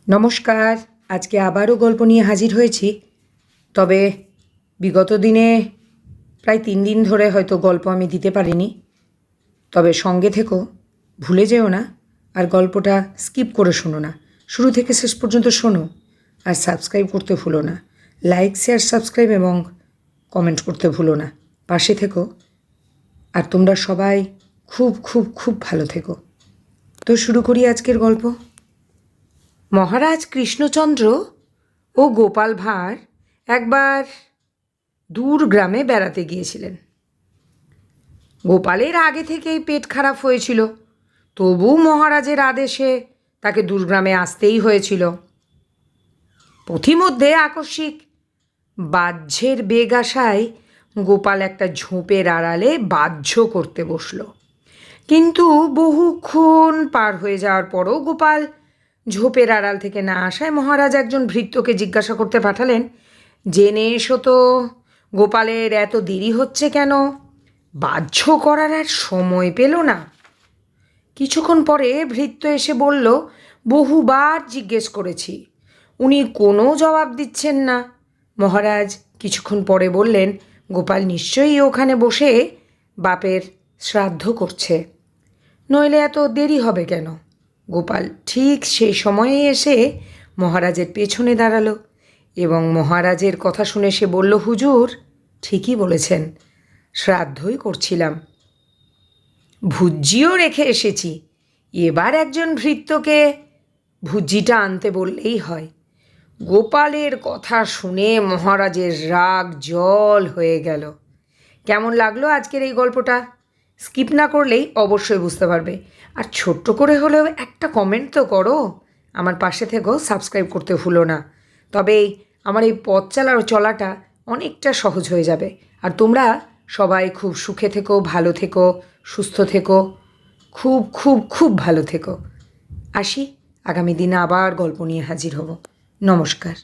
নমস্কার। আজকে আবারও গল্প নিয়ে হাজির হয়েছি। তবে বিগত দিনে প্রায় 3 দিন ধরে হয়তো গল্প আমি দিতে পারিনি। তবে সঙ্গে থেকো, ভুলে যেও না, আর গল্পটা স্কিপ করে শোনো না, শুরু থেকে শেষ পর্যন্ত শোনো। আর সাবস্ক্রাইব করতে ভুলো না। লাইক, শেয়ার, সাবস্ক্রাইব এবং কমেন্ট করতে ভুলো না। পাশে থেকো। আর তোমরা সবাই খুব খুব খুব ভালো থেকো। তো শুরু করি আজকের গল্প। মহারাজ কৃষ্ণচন্দ্র ও গোপাল ভাঁড় একবার দূর গ্রামে বেড়াতে গিয়েছিলেন। গোপালের আগে থেকেই পেট খারাপ হয়েছিল, তবু মহারাজের আদেশে তাকে দূরগ্রামে আসতেই হয়েছিল। পথিমধ্যে আকস্মিক বাহ্যের বেগ আসায় গোপাল একটা ঝোপের আড়ালে বাহ্য করতে বসল। কিন্তু বহুক্ষণ পার হয়ে যাওয়ার পরও গোপাল ঝোপের আড়াল থেকে না আসায় মহারাজ একজন ভৃত্যকে জিজ্ঞাসা করতে পাঠালেন, জেনে এসো তো গোপালের এত দেরি হচ্ছে কেন? বাহ্য করার আর সময় পেল না। কিছুক্ষণ পরে ভৃত্য এসে বলল, বহুবার জিজ্ঞেস করেছি, উনি কোনো জবাব দিচ্ছেন না। মহারাজ কিছুক্ষণ পরে বললেন, গোপাল নিশ্চয়ই ওখানে বসে বাপের শ্রাদ্ধ করছে, নইলে এত দেরি হবে কেন? গোপাল ঠিক সেই সময়ে এসে মহারাজের পেছনে দাঁড়ালো এবং মহারাজের কথা শুনে সে বলল, হুজুর ঠিকই বলেছেন, শ্রাদ্ধই করছিলাম, ভুজ্জিও রেখে এসেছি। এবার একজন ভৃত্যকে ভুজ্জিটা আনতে বললেই হয়। গোপালের কথা শুনে মহারাজের রাগ জল হয়ে গেল। কেমন লাগলো আজকের এই গল্পটা? স্কিপ না করলেই অবশ্যই বুঝতে পারবে। আর ছোট্ট করে হলেও একটা কমেন্ট তো করো। আমার পাশে থেকেও সাবস্ক্রাইব করতে ভুলো না। তবে আমার এই পথ চলাটা অনেকটা সহজ হয়ে যাবে। আর তোমরা সবাই খুব সুখে থেকো, ভালো থেকো, সুস্থ থেকো, খুব খুব খুব ভালো থেকো। আসি, আগামী দিনে আবার গল্প নিয়ে হাজির হব। নমস্কার।